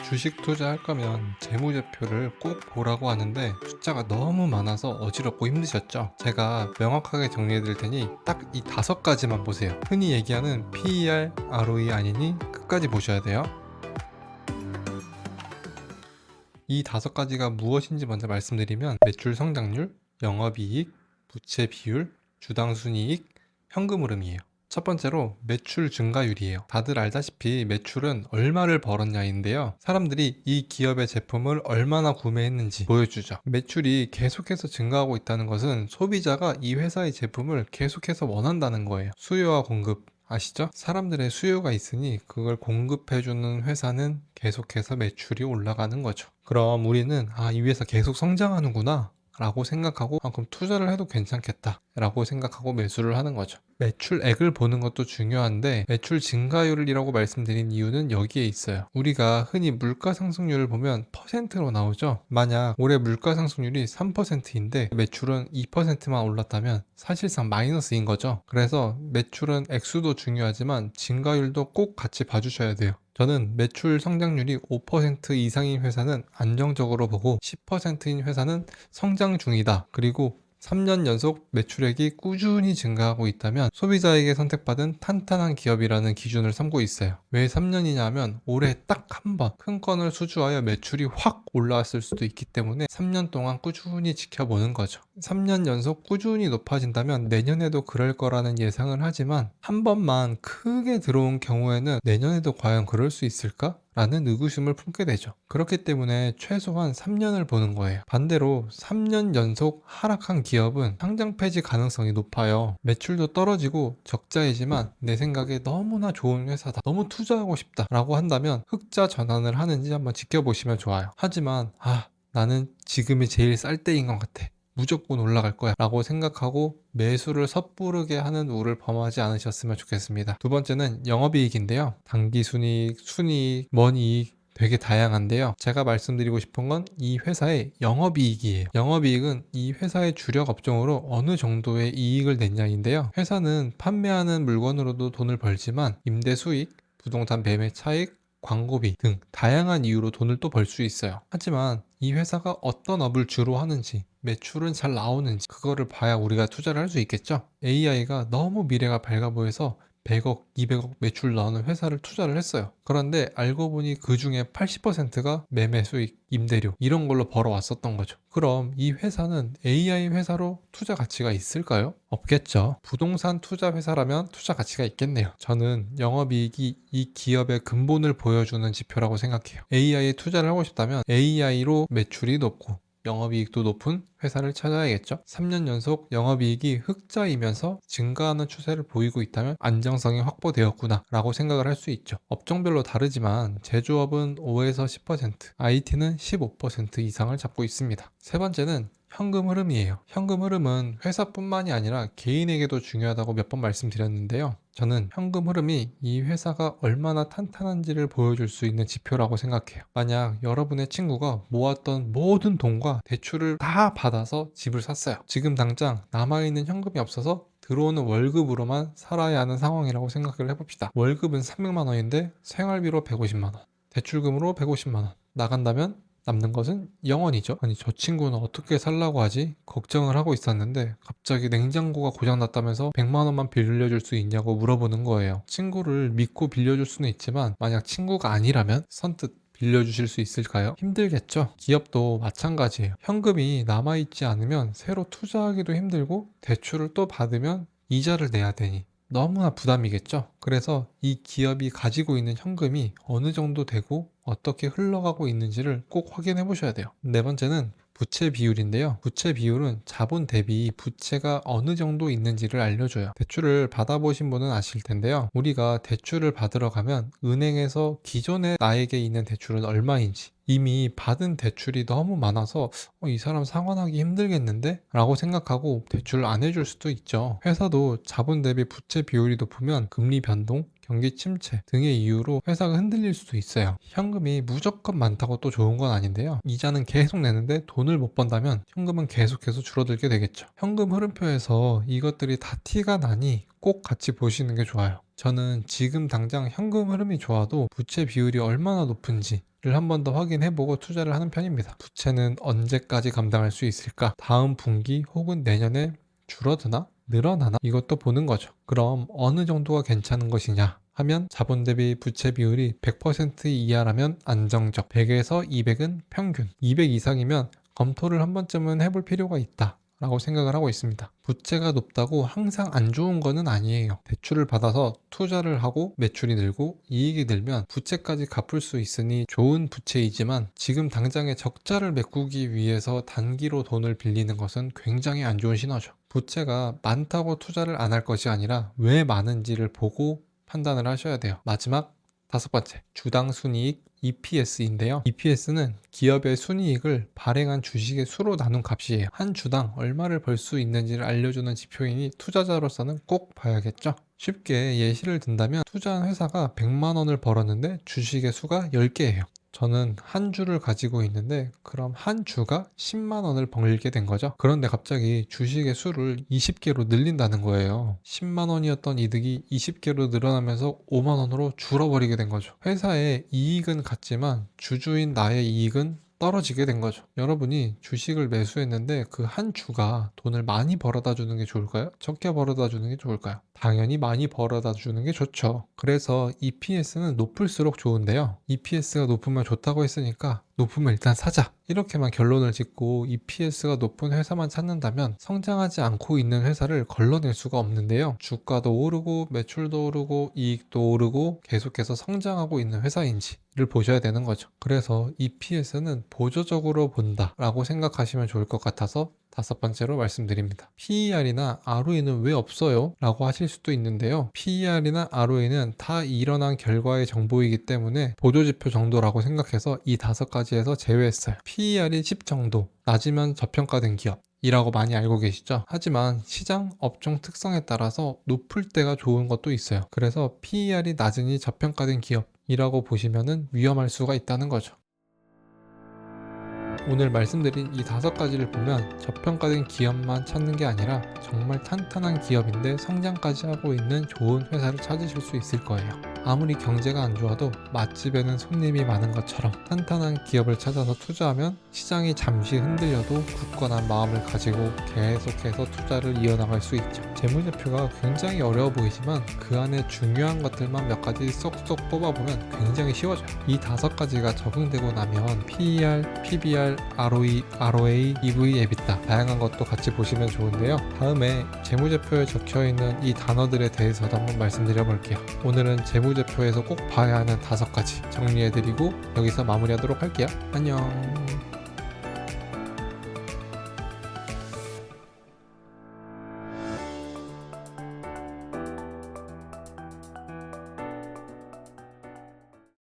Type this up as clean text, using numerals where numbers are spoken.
주식 투자할 거면 재무제표를 꼭 보라고 하는데 숫자가 너무 많아서 어지럽고 힘드셨죠? 제가 명확하게 정리해 드릴 테니 딱 이 5가지만 보세요. 흔히 얘기하는 PER, ROE 아니니 끝까지 보셔야 돼요. 이 5가지가 무엇인지 먼저 말씀드리면 매출 성장률, 영업이익, 부채 비율, 주당 순이익, 현금 흐름이에요. 첫 번째로 매출 증가율이에요. 다들 알다시피 매출은 얼마를 벌었냐인데요. 사람들이 이 기업의 제품을 얼마나 구매했는지 보여주죠. 매출이 계속해서 증가하고 있다는 것은 소비자가 이 회사의 제품을 계속해서 원한다는 거예요. 수요와 공급 아시죠? 사람들의 수요가 있으니 그걸 공급해주는 회사는 계속해서 매출이 올라가는 거죠. 그럼 우리는 이 회사 계속 성장하는구나 라고 생각하고 그럼 투자를 해도 괜찮겠다 라고 생각하고 매수를 하는 거죠. 매출액을 보는 것도 중요한데 매출 증가율이라고 말씀드린 이유는 여기에 있어요. 우리가 흔히 물가 상승률을 보면 퍼센트로 나오죠. 만약 올해 물가 상승률이 3%인데 매출은 2%만 올랐다면 사실상 마이너스인 거죠. 그래서 매출은 액수도 중요하지만 증가율도 꼭 같이 봐주셔야 돼요. 저는 매출 성장률이 5% 이상인 회사는 안정적으로 보고 10%인 회사는 성장 중이다. 그리고 3년 연속 매출액이 꾸준히 증가하고 있다면 소비자에게 선택받은 탄탄한 기업이라는 기준을 삼고 있어요. 왜 3년이냐 하면 올해 딱 한 번 큰 건을 수주하여 매출이 확 올라왔을 수도 있기 때문에 3년 동안 꾸준히 지켜보는 거죠. 3년 연속 꾸준히 높아진다면 내년에도 그럴 거라는 예상을 하지만 한 번만 크게 들어온 경우에는 내년에도 과연 그럴 수 있을까? 라는 의구심을 품게 되죠. 그렇기 때문에 최소한 3년을 보는 거예요. 반대로 3년 연속 하락한 기업은 상장 폐지 가능성이 높아요. 매출도 떨어지고 적자이지만 내 생각에 너무나 좋은 회사다, 너무 투자하고 싶다 라고 한다면 흑자 전환을 하는지 한번 지켜보시면 좋아요. 하지만 나는 지금이 제일 쌀 때인 것 같아, 무조건 올라갈 거야 라고 생각하고 매수를 섣부르게 하는 우를 범하지 않으셨으면 좋겠습니다. 두 번째는 영업이익인데요. 단기순이익, 순이익, 먼이익 되게 다양한데요. 제가 말씀드리고 싶은 건 이 회사의 영업이익이에요. 영업이익은 이 회사의 주력 업종으로 어느 정도의 이익을 냈냐인데요. 회사는 판매하는 물건으로도 돈을 벌지만 임대 수익, 부동산 매매 차익, 광고비 등 다양한 이유로 돈을 또 벌 수 있어요. 하지만 이 회사가 어떤 업을 주로 하는지, 매출은 잘 나오는지 그거를 봐야 우리가 투자를 할 수 있겠죠. AI가 너무 미래가 밝아 보여서 100억, 200억 매출 나오는 회사를 투자를 했어요. 그런데 알고 보니 그 중에 80%가 매매 수익, 임대료 이런 걸로 벌어왔었던 거죠. 그럼 이 회사는 AI 회사로 투자 가치가 있을까요? 없겠죠. 부동산 투자 회사라면 투자 가치가 있겠네요. 저는 영업이익이 이 기업의 근본을 보여주는 지표라고 생각해요. AI에 투자를 하고 싶다면 AI로 매출이 높고 영업이익도 높은 회사를 찾아야겠죠. 3년 연속 영업이익이 흑자이면서 증가하는 추세를 보이고 있다면 안정성이 확보되었구나 라고 생각을 할 수 있죠. 업종별로 다르지만 제조업은 5에서 10%, IT는 15% 이상을 잡고 있습니다. 세 번째는 현금 흐름이에요. 현금 흐름은 회사뿐만이 아니라 개인에게도 중요하다고 몇 번 말씀드렸는데요. 저는 현금 흐름이 이 회사가 얼마나 탄탄한지를 보여줄 수 있는 지표라고 생각해요. 만약 여러분의 친구가 모았던 모든 돈과 대출을 다 받아서 집을 샀어요. 지금 당장 남아있는 현금이 없어서 들어오는 월급으로만 살아야 하는 상황이라고 생각을 해봅시다. 월급은 300만 원인데 생활비로 150만 원, 대출금으로 150만 원 나간다면 남는 것은 0원이죠. 아니, 저 친구는 어떻게 살라고 하지? 걱정을 하고 있었는데 갑자기 냉장고가 고장났다면서 100만 원만 빌려줄 수 있냐고 물어보는 거예요. 친구를 믿고 빌려줄 수는 있지만 만약 친구가 아니라면 선뜻 빌려주실 수 있을까요? 힘들겠죠. 기업도 마찬가지예요. 현금이 남아있지 않으면 새로 투자하기도 힘들고 대출을 또 받으면 이자를 내야 되니 너무나 부담이겠죠. 그래서 이 기업이 가지고 있는 현금이 어느 정도 되고 어떻게 흘러가고 있는지를 꼭 확인해 보셔야 돼요. 네 번째는 부채 비율인데요. 부채 비율은 자본 대비 부채가 어느 정도 있는지를 알려줘요. 대출을 받아보신 분은 아실 텐데요. 우리가 대출을 받으러 가면 은행에서 기존에 나에게 있는 대출은 얼마인지, 이미 받은 대출이 너무 많아서 이 사람 상환하기 힘들겠는데? 라고 생각하고 대출을 안 해줄 수도 있죠. 회사도 자본 대비 부채 비율이 높으면 금리 변동, 경기 침체 등의 이유로 회사가 흔들릴 수도 있어요. 현금이 무조건 많다고 또 좋은 건 아닌데요. 이자는 계속 내는데 돈을 못 번다면 현금은 계속해서 줄어들게 되겠죠. 현금 흐름표에서 이것들이 다 티가 나니 꼭 같이 보시는 게 좋아요. 저는 지금 당장 현금 흐름이 좋아도 부채 비율이 얼마나 높은지 한 번 더 확인해보고 투자를 하는 편입니다. 부채는 언제까지 감당할 수 있을까? 다음 분기 혹은 내년에 줄어드나? 늘어나나? 이것도 보는 거죠. 그럼 어느 정도가 괜찮은 것이냐 하면 자본 대비 부채 비율이 100% 이하라면 안정적, 100에서 200은 평균, 200 이상이면 검토를 한 번쯤은 해볼 필요가 있다 라고 생각을 하고 있습니다. 부채가 높다고 항상 안 좋은 거는 아니에요. 대출을 받아서 투자를 하고 매출이 늘고 이익이 늘면 부채까지 갚을 수 있으니 좋은 부채이지만 지금 당장에 적자를 메꾸기 위해서 단기로 돈을 빌리는 것은 굉장히 안 좋은 신호죠. 부채가 많다고 투자를 안 할 것이 아니라 왜 많은지를 보고 판단을 하셔야 돼요. 마지막 5번째, 주당 순이익 EPS인데요. EPS는 기업의 순이익을 발행한 주식의 수로 나눈 값이에요. 한 주당 얼마를 벌 수 있는지를 알려주는 지표이니 투자자로서는 꼭 봐야겠죠. 쉽게 예시를 든다면 투자한 회사가 100만 원을 벌었는데 주식의 수가 10개예요. 저는 한 주를 가지고 있는데 그럼 한 주가 10만 원을 벌게 된 거죠. 그런데 갑자기 주식의 수를 20개로 늘린다는 거예요. 10만 원이었던 이득이 20개로 늘어나면서 5만 원으로 줄어버리게 된 거죠. 회사의 이익은 같지만 주주인 나의 이익은 떨어지게 된 거죠. 여러분이 주식을 매수했는데 그 한 주가 돈을 많이 벌어다 주는 게 좋을까요? 적게 벌어다 주는 게 좋을까요? 당연히 많이 벌어다 주는 게 좋죠. 그래서 EPS는 높을수록 좋은데요. EPS가 높으면 좋다고 했으니까 높으면 일단 사자. 이렇게만 결론을 짓고 EPS가 높은 회사만 찾는다면 성장하지 않고 있는 회사를 걸러낼 수가 없는데요. 주가도 오르고 매출도 오르고 이익도 오르고 계속해서 성장하고 있는 회사인지를 보셔야 되는 거죠. 그래서 EPS는 보조적으로 본다 라고 생각하시면 좋을 것 같아서 5번째로 말씀드립니다. PER이나 ROE는 왜 없어요? 라고 하실 수도 있는데요. PER이나 ROE는 다 일어난 결과의 정보이기 때문에 보조지표 정도라고 생각해서 이 5가지에서 제외했어요. PER이 10 정도, 낮으면 저평가된 기업 이라고 많이 알고 계시죠? 하지만 시장 업종 특성에 따라서 높을 때가 좋은 것도 있어요. 그래서 PER이 낮으니 저평가된 기업이라고 보시면 위험할 수가 있다는 거죠. 오늘 말씀드린 이 5가지를 보면 저평가된 기업만 찾는 게 아니라 정말 탄탄한 기업인데 성장까지 하고 있는 좋은 회사를 찾으실 수 있을 거예요. 아무리 경제가 안 좋아도 맛집에는 손님이 많은 것처럼 탄탄한 기업을 찾아서 투자하면 시장이 잠시 흔들려도 굳건한 마음을 가지고 계속해서 투자를 이어나갈 수 있죠. 재무제표가 굉장히 어려워 보이지만 그 안에 중요한 것들만 몇 가지 쏙쏙 뽑아보면 굉장히 쉬워져요. 이 5가지가 적응되고 나면 PER, PBR, ROE, ROA, EV, EBITDA 다양한 것도 같이 보시면 좋은데요. 다음에 재무제표에 적혀있는 이 단어들에 대해서도 한번 말씀드려 볼게요. 오늘은 재무제표에서 꼭 봐야 하는 5가지 정리해드리고 여기서 마무리하도록 할게요. 안녕.